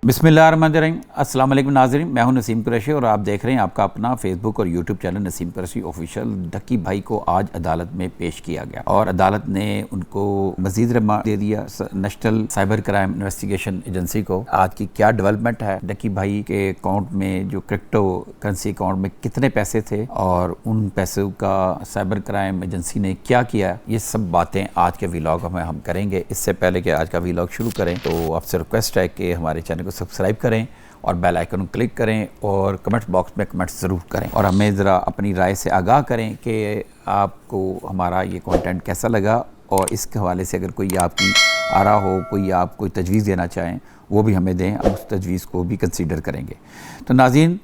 बिस्मिल्लाहिर्रहमानिर्रहीम। अस्सलाम वालेकुम नाज़रीन, मैं हूं नसीम कुरैशी और आप देख रहे हैं आपका अपना फेसबुक और YouTube channel Naseem Qureshi official. Ducky भाई को आज अदालत में पेश किया गया और अदालत ने उनको मज़ीद रिमांड दे दिया। National cyber crime investigation agency को आज की क्या डेवलपमेंट है, डक्की भाई के अकाउंट में जो क्रिप्टो करेंसी अकाउंट में कितने पैसे थे और उन पैसों का साइबर क्राइम एजेंसी ने क्या किया, ये सब बातें आज के व्लॉग में हम करेंगे। इससे पहले कि आज का व्लॉग शुरू करें तो आपसे रिक्वेस्ट है कि हमारे चैनल को सब्सक्राइब करें और बेल आइकन को क्लिक करें और कमेंट बॉक्स में कमेंट्स ज़रूर करें और हमें ज़रा अपनी राय से आगाह करें कि आपको हमारा ये कंटेंट कैसा लगा और इसके हवाले से अगर कोई आपकी आरा हो, कोई आप कोई तजवीज़ देना चाहें वो भी हमें दें, हम उस तजवीज़ को भी कंसीडर करेंगे। तो नाज़रीन,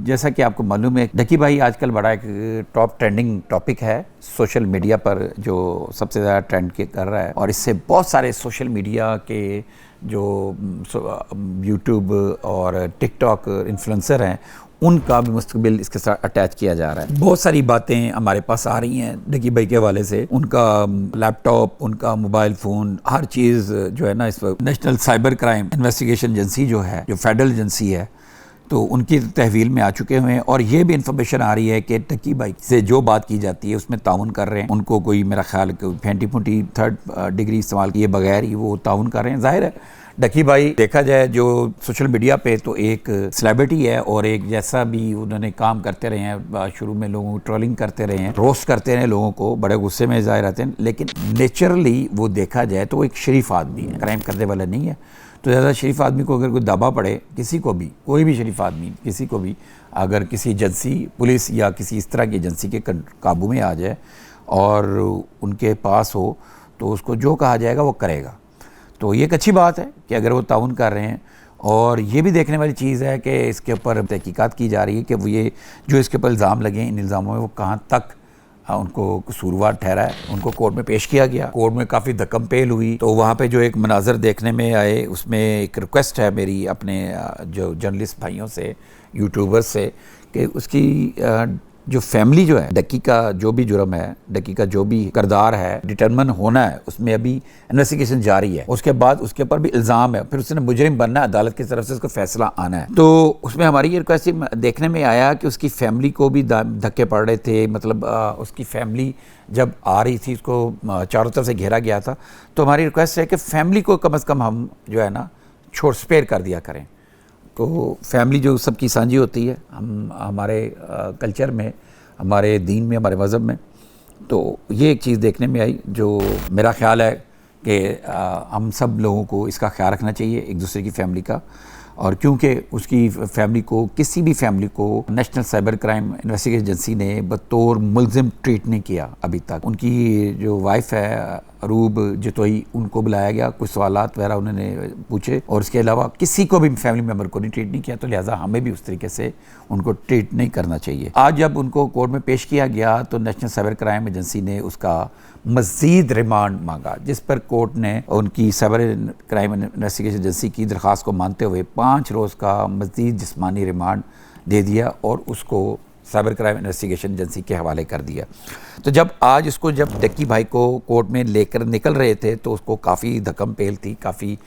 जैसा कि आपको मालूम है, डक्की भाई आजकल बड़ा एक टॉप ट्रेंडिंग टॉपिक है सोशल मीडिया पर, जो सबसे ज़्यादा ट्रेंड कर रहा है और इससे बहुत सारे सोशल मीडिया के जो यूट्यूब और टिकटॉक इन्फ्लुएंसर हैं उनका भी मुस्तकबिल इसके साथ अटैच किया जा रहा है। बहुत सारी बातें हमारे पास आ रही हैं डक्की भाई के हवाले से, उनका लैपटॉप, उनका मोबाइल फ़ोन, हर चीज़ जो है ना, इस वक्त national cyber crime investigation agency जो है, जो फेडरल एजेंसी है, तो उनकी तहवील में आ चुके हुए हैं। और ये भी इन्फॉर्मेशन आ रही है कि डक्की भाई से जो बात की जाती है उसमें ताउन कर रहे हैं, उनको कोई मेरा ख्याल फेंटी फूटी थर्ड डिग्री इस्तेमाल किए बगैर ही वो ताउन कर रहे हैं। जाहिर है डक्की भाई देखा जाए जो सोशल मीडिया पे तो एक सेलिब्रिटी है और एक जैसा भी उन्होंने काम करते रहे हैं, शुरू में लोगों को ट्रोलिंग करते रहे हैं, रोस्ट करते रहे लोगों को, बड़े गुस्से में जाहिर रहते हैं, लेकिन नेचुरली वो देखा जाए तो वो एक शरीफ आदमी है, क्राइम करने वाला नहीं है। तो ज़्यादा शरीफ आदमी को अगर कोई दबा पड़े, किसी को भी, कोई भी शरीफ आदमी किसी को भी अगर किसी एजेंसी, पुलिस या किसी इस तरह की एजेंसी के काबू में आ जाए और उनके पास हो तो उसको जो कहा जाएगा वो करेगा। तो ये एक अच्छी बात है कि अगर वो ताउन कर रहे हैं। और ये भी देखने वाली चीज़ है कि इसके ऊपर तहकीकात की जा रही है कि वो ये जो इसके ऊपर इल्ज़ाम लगे, इन इल्ज़ामों में वो कहाँ तक उनको कसूरवार ठहरा है। उनको कोर्ट में पेश किया गया, कोर्ट में काफ़ी धक्कम पेल हुई, तो वहाँ पे जो एक मनाजर देखने में आए उसमें एक रिक्वेस्ट है मेरी अपने जो जर्नलिस्ट भाइयों से, यूट्यूबर्स से, कि उसकी जो फैमिली जो है, डक्की का जो भी जुर्म है, डक्की का जो भी किरदार है डिटरमिन होना है, उसमें अभी इन्वेस्टिगेशन जारी है, उसके बाद उसके ऊपर भी इल्ज़ाम है, फिर उसने मुजरिम बनना है, अदालत की तरफ से उसको फैसला आना है। तो उसमें हमारी ये रिक्वेस्ट देखने में आया कि उसकी फैमिली को भी धक्के पड़ रहे थे, मतलब उसकी फैमिली जब आ रही थी उसको चारों तरफ से घेरा गया था। तो हमारी रिक्वेस्ट है कि फैमिली को कम अज़ कम हम जो है ना स्पेयर कर दिया करें। तो फैमिली जो सबकी साझी होती है, हम हमारे कल्चर में, हमारे दीन में, हमारे मज़हब में, तो ये एक चीज़ देखने में आई जो मेरा ख्याल है कि हम सब लोगों को इसका ख्याल रखना चाहिए एक दूसरे की फैमिली का। और क्योंकि उसकी फैमिली को, किसी भी फैमिली को national cyber crime investigation agency ने बतौर मुल्ज़िम ट्रीट नहीं किया अभी तक। उनकी जो वाइफ है अरूब जतोई, उनको बुलाया गया, कुछ सवालात वगैरह उन्होंने पूछे और उसके अलावा किसी को भी फैमिली मेम्बर को नहीं ट्रीट नहीं किया। तो लिहाजा हमें भी उस तरीके से उनको ट्रीट नहीं करना चाहिए। आज जब उनको कोर्ट में पेश किया गया तो नेशनल साइबर क्राइम एजेंसी ने उसका मज़ीद रिमांड मांगा, जिस पर कोर्ट ने उनकी साइबर क्राइम इन्वेस्टिगेशन एजेंसी की दरख्वास्त को मानते हुए 5 रोज़ का मज़ीद जिस्मानी रिमांड दे दिया और उसको साइबर क्राइम इन्वेस्टिगेशन एजेंसी के हवाले कर दिया। तो जब आज इसको, जब डक्की भाई को कोर्ट में लेकर निकल रहे थे तो उसको काफ़ी धक्कम पेल थी, काफ़ी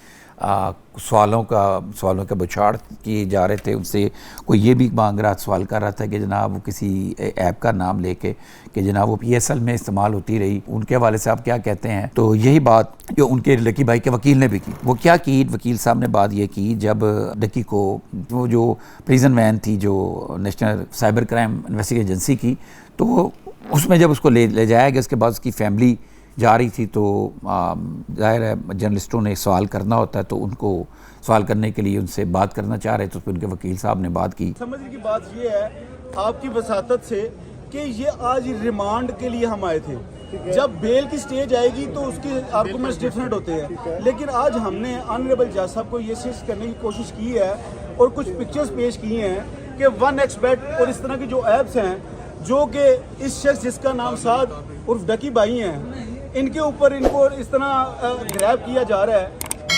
सवालों का बुछाड़ किए जा रहे थे उनसे। कोई ये भी मांग रहा, सवाल कर रहा था कि जनाब वो किसी ऐप का नाम लेके कि जनाब वो PSL में इस्तेमाल होती रही, उनके हवाले से आप क्या कहते हैं। तो यही बात जो उनके डक्की भाई के वकील ने भी की, वो क्या की, वकील साहब ने बात ये की, जब डक्की को वो जो प्रिजन वैन थी जो national cyber crime investigation agency की, तो उसमें जब उसको ले जाया गया, उसके बाद उसकी फैमिली जा रही थी, तो ज़ाहिर है जर्नलिस्टों ने सवाल करना होता है, तो उनको सवाल करने के लिए उनसे बात करना चाह रहे थे, तो उनके वकील साहब ने बात की। समझने की बात ये है आपकी वसातत से कि ये आज रिमांड के लिए हम आए थे। जब बेल की स्टेज आएगी तो उसके आर्गूमेंट्स डिफरेंट होते हैं, लेकिन आज हमने ऑनरेबल जज साहब को ये चीज़ करने की कोशिश की है और कुछ पिक्चर्स पेश की हैं कि 1xBet और इस तरह की जो ऐप्स हैं, जो कि इस शख्स जिसका नाम साद उर्फ डक्की भाई हैं, इनके ऊपर इनको इस तरह ग्रैब किया जा रहा है।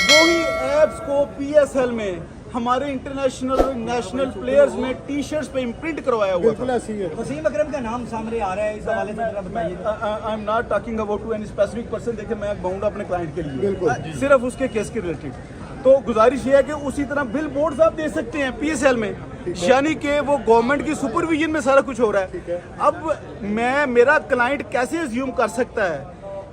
वही ऐप्स को PSL में हमारे इंटरनेशनल नेशनल प्लेयर्स में टी-शर्ट्स पे इम्प्रिंट करवाया हुआ था। वसीम अकरम का नाम सामने आ रहा है, इस हवाले से बताइए। I am not talking about to any specific person. देखिए मैं कहूँगा अपने क्लाइंट के लिए सिर्फ उसके केस के रिलेटेड। तो गुजारिश ये है कि उसी तरह बिल बोर्ड्स आप दे सकते हैं PSL में, यानी कि वो गवर्नमेंट की सुपरविजन में सारा कुछ हो रहा है। अब मेरा क्लाइंट कैसे अज्यूम कर सकता है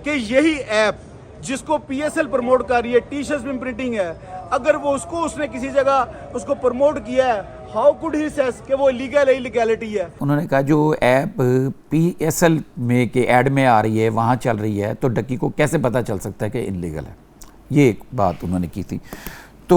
कि यही ऐप जिसको PSL प्रमोट कर रही है, टी शर्ट्स में प्रिंटिंग है, अगर वो उसने किसी जगह उसको प्रमोट किया है, हाउ कुड ही सेस कि वो इलीगल है, इलीगैलिटी है। उन्होंने कहा जो ऐप PSL में के ऐड में आ रही है वहाँ चल रही है, तो डक्की को कैसे पता चल सकता है कि इलीगल है। ये एक बात उन्होंने की थी। तो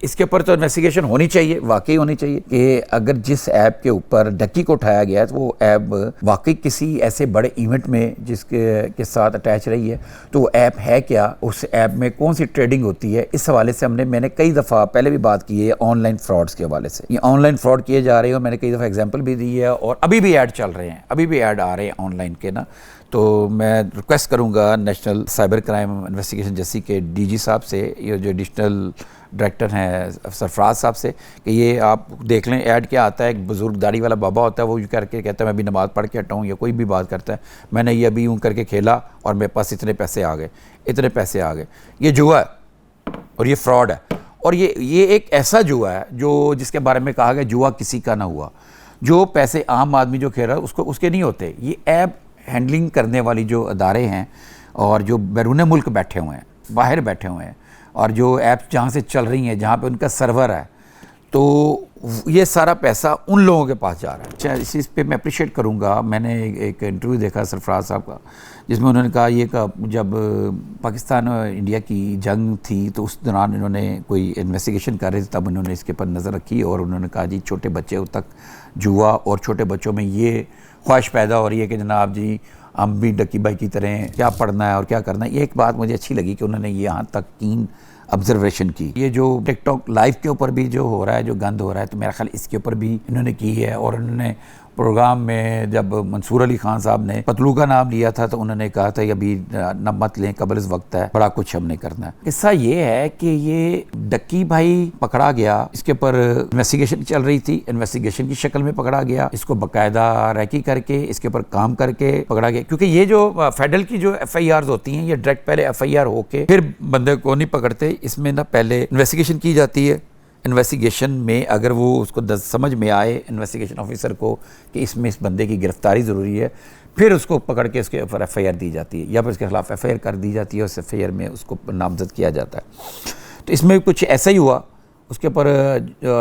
इसके ऊपर तो इन्वेस्टिगेशन होनी चाहिए, वाकई होनी चाहिए कि अगर जिस ऐप के ऊपर डक्की को उठाया गया है तो वो ऐप वाकई किसी ऐसे बड़े इवेंट में जिसके साथ अटैच रही है, तो वो ऐप है क्या, उस ऐप में कौन सी ट्रेडिंग होती है। इस हवाले से मैंने कई दफ़ा पहले भी बात की है ऑनलाइन फ्रॉड्स के हवाले से। ये ऑनलाइन फ्रॉड किए जा रहे हैं, मैंने कई दफ़ा एग्जाम्पल भी दी है और अभी भी ऐड चल रहे हैं, अभी भी ऐड आ रहे हैं ऑनलाइन के ना। तो मैं रिक्वेस्ट करूंगा national cyber crime investigation agency के DG साहब से, ये जो एडिशनल डायरेक्टर हैं सरफराज साहब से, कि ये आप देख लें ऐड क्या आता है। एक बुजुर्ग दाढ़ी वाला बाबा होता है, वो यूँ करके कहता है मैं अभी नमाज़ पढ़ के हटा हूँ, या कोई भी बात करता है मैंने ये अभी यूँ करके खेला और मेरे पास इतने पैसे आ गए, इतने पैसे आ गए। ये जुआ है और ये फ्रॉड है, और ये एक ऐसा जुआ है जो जिसके बारे में कहा गया जुआ किसी का ना हुआ। जो पैसे आम आदमी जो खेल रहा है उसके नहीं होते। ये ऐप हैंडलिंग करने वाली जो अदारे हैं और जो बैरून मुल्क बैठे हुए हैं, बाहर बैठे हुए हैं, और जो ऐप्स जहाँ से चल रही हैं, जहाँ पे उनका सर्वर है, तो ये सारा पैसा उन लोगों के पास जा रहा है। अच्छा, इस चीज़ पे मैं अप्रिशिएट करूँगा। मैंने एक इंटरव्यू देखा सरफराज साहब का, जिसमें उन्होंने कहा जब पाकिस्तान और इंडिया की जंग थी तो उस दौरान इन्होंने कोई इन्वेस्टिगेशन कर रहे थे, तब उन्होंने इसके ऊपर नज़र रखी और उन्होंने कहा जी छोटे बच्चे तक जुआ, और छोटे बच्चों में ये ख्वाहिश पैदा हो रही है कि जनाब जी हम भी डक्की भाई की तरह क्या पढ़ना है और क्या करना है। ये एक बात मुझे अच्छी लगी कि उन्होंने यहाँ तक कीन ऑब्जर्वेशन की। ये जो टिकटॉक लाइव के ऊपर भी जो हो रहा है, जो गंद हो रहा है, तो मेरा ख्याल इसके ऊपर भी इन्होंने की है। और उन्होंने प्रोग्राम में जब मंसूर अली खान साहब ने पतलू का नाम लिया था तो उन्होंने कहा था अभी न मत लें, कबल इस वक्त है, बड़ा कुछ हमने करना है। किस्सा ये है कि ये डक्की भाई पकड़ा गया, इसके ऊपर इन्वेस्टिगेशन चल रही थी, इन्वेस्टिगेशन की शक्ल में पकड़ा गया, इसको बाकायदा रैकी करके इसके ऊपर काम करके पकड़ा गया। क्योंकि ये जो फेडरल की जो FIRs होती हैं, ये डायरेक्ट पहले FIR होके फिर बंदे को नहीं पकड़ते, इसमें ना पहले इन्वेस्टिगेशन की जाती है। इन्वेस्टिगेशन में अगर वो उसको समझ में आए इन्वेस्टिगेशन ऑफिसर को कि इसमें इस बंदे की गिरफ्तारी ज़रूरी है, फिर उसको पकड़ के उसके ऊपर FIR दी जाती है, या फिर उसके खिलाफ FIR कर दी जाती है, उस FIR में उसको नामजद किया जाता है। तो इसमें कुछ ऐसा ही हुआ। उसके ऊपर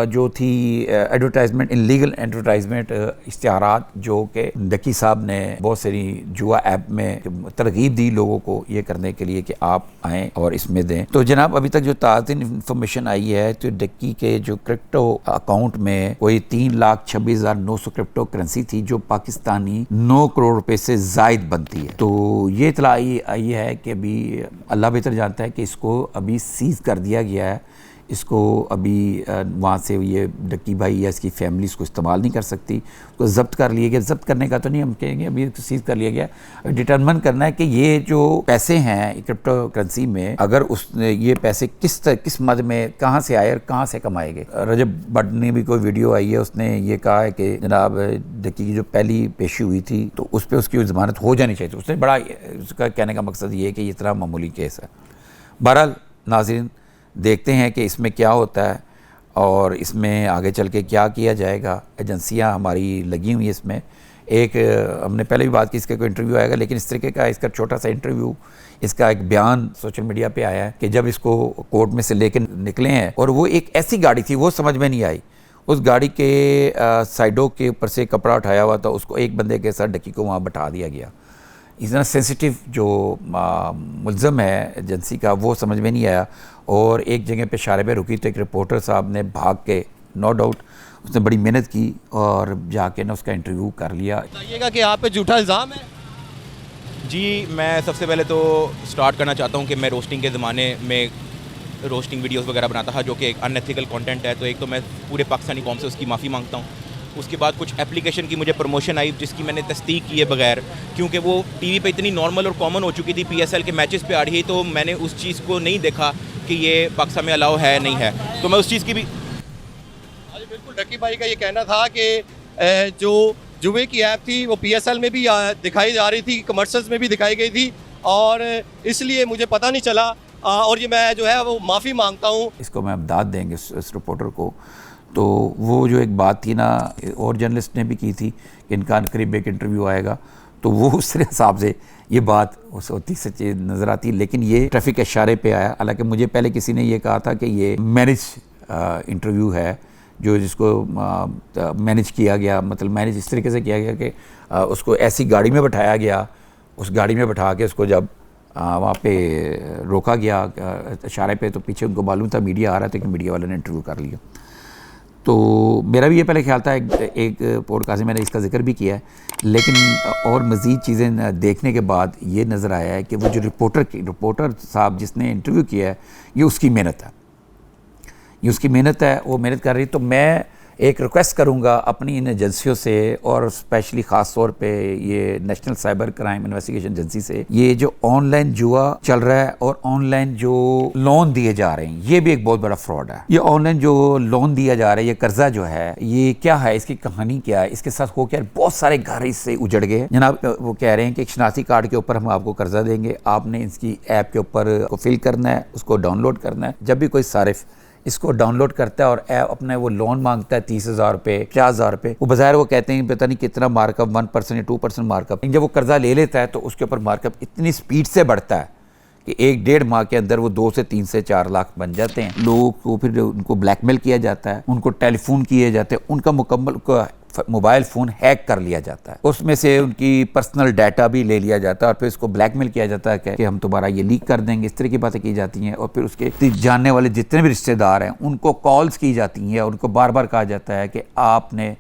जो थी एडवर्टाइजमेंट, इलीगल एडवर्टाइजमेंट, इश्तिहारात, जो कि डक्की साहब ने बहुत सारी जुआ ऐप में तरगीब दी लोगों को ये करने के लिए कि आप आएँ और इसमें दें। तो जनाब अभी तक जो ताज़ा इंफॉर्मेशन आई है तो डक्की के जो क्रिप्टो अकाउंट में कोई 3,26,900 क्रिप्टो करेंसी थी जो पाकिस्तानी 9 करोड़ रुपए से ज़ायद बनती है। तो ये इतला आई है कि अभी अल्लाह बेहतर जानता है कि इसको अभी सीज़ कर दिया गया है। इसको अभी वहाँ से ये डक्की भाई या इसकी फैमिली इसको इस्तेमाल नहीं कर सकती, उसको ज़ब्त कर लिया गया। ज़ब्त करने का तो नहीं हम कहेंगे, अभी तो सीज़ कर लिया गया। डिटरमिन करना है कि ये जो पैसे हैं क्रिप्टो करेंसी में, अगर ये पैसे किस मद में कहाँ से आए और कहाँ से कमाए गए। रजब भट्ट ने भी कोई वीडियो आई है, उसने ये कहा है कि जनाब डक्की की जो पहली पेशी हुई थी तो उस पर उसकी ज़मानत हो जानी चाहिए। तो उसने बड़ा, उसका कहने का मकसद ये है कि ये इतना मामूली केस है। बहरहाल नाज़रीन, देखते हैं कि इसमें क्या होता है और इसमें आगे चल के क्या किया जाएगा। एजेंसियां हमारी लगी हुई हैं इसमें। एक हमने पहले भी बात की, इसका कोई इंटरव्यू आएगा, लेकिन इस तरीके का इसका छोटा सा इंटरव्यू, इसका एक बयान सोशल मीडिया पे आया है कि जब इसको कोर्ट में से लेकर निकले हैं और वो एक ऐसी गाड़ी थी, वो समझ में नहीं आई। उस गाड़ी के साइडों के ऊपर से कपड़ा उठाया हुआ था, उसको एक बंदे के साथ डक्की को वहाँ बैठा दिया गया। इतना सेंसिटिव जो मुल्ज़म है एजेंसी का, वो समझ में नहीं आया। और एक जगह पे इशारे पे रुकी तो एक रिपोर्टर साहब ने भाग के, नो डाउट उसने बड़ी मेहनत की और जाके ना उसका इंटरव्यू कर लिया। बताइएगा कि आप पे झूठा इल्ज़ाम है। जी, मैं सबसे पहले तो स्टार्ट करना चाहता हूँ कि मैं रोस्टिंग के ज़माने में रोस्टिंग वीडियोस वगैरह बनाता था जो कि एक अनएथिकल कंटेंट है। तो एक तो मैं पूरे पाकिस्तानी कौम से उसकी माफ़ी मांगता हूँ। उसके बाद कुछ एप्लीकेशन की मुझे प्रमोशन आई जिसकी मैंने तस्दीक किए बगैर, क्योंकि वो टीवी पे इतनी नॉर्मल और कॉमन हो चुकी थी, PSL के मैचेस पे आ रही, तो मैंने उस चीज़ को नहीं देखा कि ये पाकिस्तान में अलाउ है नहीं है। तो मैं उस चीज़ की भी बिल्कुल डक्की भाई का ये कहना था कि जो जुए की ऐप थी वो PSL में भी दिखाई जा रही थी, कमर्शियल्स में भी दिखाई गई थी, और इसलिए मुझे पता नहीं चला اور یہ میں جو ہے وہ معافی مانگتا ہوں. اس کو میں اب داد دیں گے اس رپورٹر کو. تو وہ جو ایک بات تھی نا اور جرنلسٹ نے بھی کی تھی کہ ان کا قریب ایک انٹرویو آئے گا, تو وہ اس طرح حساب سے یہ بات اس ہوتی سچی نظر آتی, لیکن یہ ٹریفک اشارے پہ آیا. حالانکہ مجھے پہلے کسی نے یہ کہا تھا کہ یہ مینج انٹرویو ہے, جو جس کو مینج کیا گیا, مطلب مینج اس طریقے سے کیا گیا کہ اس کو ایسی گاڑی میں بٹھایا گیا, اس گاڑی میں بٹھا کے اس کو جب وہاں پہ روکا گیا اشارے پہ, تو پیچھے ان کو معلوم تھا میڈیا آ رہا تھا کہ میڈیا والے نے انٹرویو کر لیا. تو میرا بھی یہ پہلے خیال تھا, ایک پوڈ کاسٹ میں نے اس کا ذکر بھی کیا ہے, لیکن اور مزید چیزیں دیکھنے کے بعد یہ نظر آیا ہے کہ وہ جو رپورٹر صاحب جس نے انٹرویو کیا ہے, یہ اس کی محنت ہے, وہ محنت کر رہی. تو میں ایک ریکویسٹ کروں گا اپنی ان ایجنسیوں سے, اور اسپیشلی خاص طور پہ یہ national cyber crime investigation agency سے, یہ جو آن لائن جوا چل رہا ہے اور آن لائن جو لون دیے جا رہے ہیں, یہ بھی ایک بہت بڑا فراڈ ہے. یہ آن لائن جو لون دیا جا رہا ہے, یہ قرضہ جو ہے, یہ کیا ہے, اس کی کہانی کیا ہے, اس کے ساتھ ہو کیا, بہت سارے گھر اس سے اجڑ گئے جناب. وہ کہہ رہے ہیں کہ ایک شناختی کارڈ کے اوپر ہم آپ کو قرضہ دیں گے, آپ نے اس کی ایپ کے اوپر کو فل کرنا ہے, اس کو ڈاؤن لوڈ کرنا ہے. جب بھی کوئی صارف اس کو ڈاؤن لوڈ کرتا ہے اور اپنے وہ لون مانگتا ہے 30,000 روپے 50,000 روپے, وہ بظاہر وہ کہتے ہیں پتہ نہیں کتنا مارک اپ 1% یا 2% مارک اپ, جب وہ قرضہ لے لیتا ہے تو اس کے اوپر مارک اپ اتنی سپیڈ سے بڑھتا ہے کہ 1-1.5 ماہ کے اندر وہ 2 سے 3 سے 4 لاکھ بن جاتے ہیں. لوگوں کو پھر ان کو بلیک میل کیا جاتا ہے, ان کو ٹیلی فون کیے جاتے ہیں, ان کا مکمل موبائل فون ہیک کر لیا جاتا ہے, اس میں سے ان کی پرسنل ڈیٹا بھی لے لیا جاتا ہے, اور پھر اس کو بلیک میل کیا جاتا ہے کہ ہم تمہارا یہ لیک کر دیں گے, اس طرح کی باتیں کی جاتی ہیں. اور پھر اس کے جاننے والے جتنے بھی رشتہ دار ہیں ان کو کالز کی جاتی ہیں, اور ان کو بار بار کہا جاتا ہے کہ آپ نے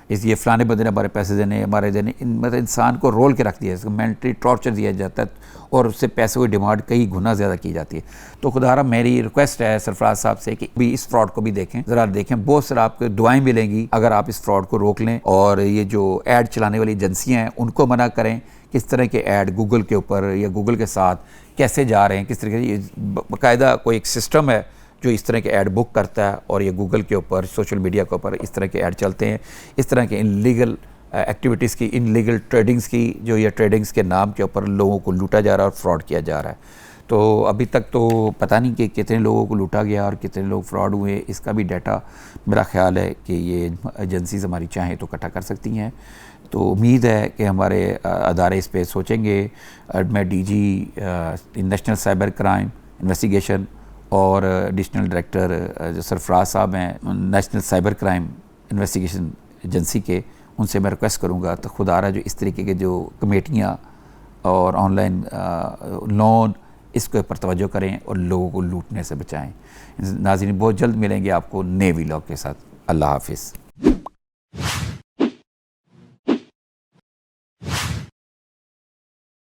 یہ فلانے بندے نے ہمارے پیسے دینے, ہمارے دینے. مطلب انسان کو رول کے رکھ دیا, اس کو مینٹلی ٹارچر دیا جاتا ہے, اور اس سے پیسے کی ڈیمانڈ کئی گنا زیادہ کی جاتی ہے. تو خدا میری ریکویسٹ ہے سرفراز صاحب سے کہ بھی اس فراڈ کو بھی دیکھیں, ذرا دیکھیں. بہت سارا آپ کو دعائیں ملیں گی اگر آپ اس فراڈ کو روک لیں, اور یہ جو ایڈ چلانے والی ایجنسیاں ہیں ان کو منع کریں. کس طرح کے ایڈ گوگل کے اوپر یا گوگل کے ساتھ کیسے جا رہے ہیں, کس طرح کے, باقاعدہ کوئی ایک سسٹم ہے جو اس طرح کے ایڈ بک کرتا ہے, اور یہ گوگل کے اوپر سوشل میڈیا کے اوپر اس طرح کے ایڈ چلتے ہیں. اس طرح کے ان لیگل ایکٹیویٹیز کی, ان لیگل ٹریڈنگز کی, جو یہ ٹریڈنگز کے نام کے اوپر لوگوں کو لوٹا جا رہا ہے اور فراڈ کیا جا رہا ہے. تو ابھی تک تو پتہ نہیں کہ کتنے لوگوں کو لوٹا گیا اور کتنے لوگ فراڈ ہوئے, اس کا بھی ڈیٹا میرا خیال ہے کہ یہ ایجنسیز ہماری چاہیں تو اکٹھا کر سکتی ہیں. تو امید ہے کہ ہمارے ادارے اس پہ سوچیں گے. میں D G national cyber crime investigation اور ایڈیشنل ڈائریکٹر جو سرفراز صاحب ہیں national cyber crime investigation agency کے, ان سے میں ریکویسٹ کروں گا تو خدا رہا جو اس طریقے کے جو کمیٹیاں اور آن لائن لون, اس کے اوپر توجہ کریں اور لوگوں کو لوٹنے سے بچائیں. ناظرین بہت جلد ملیں گے آپ کو نئے ویلاگ کے ساتھ. اللہ حافظ.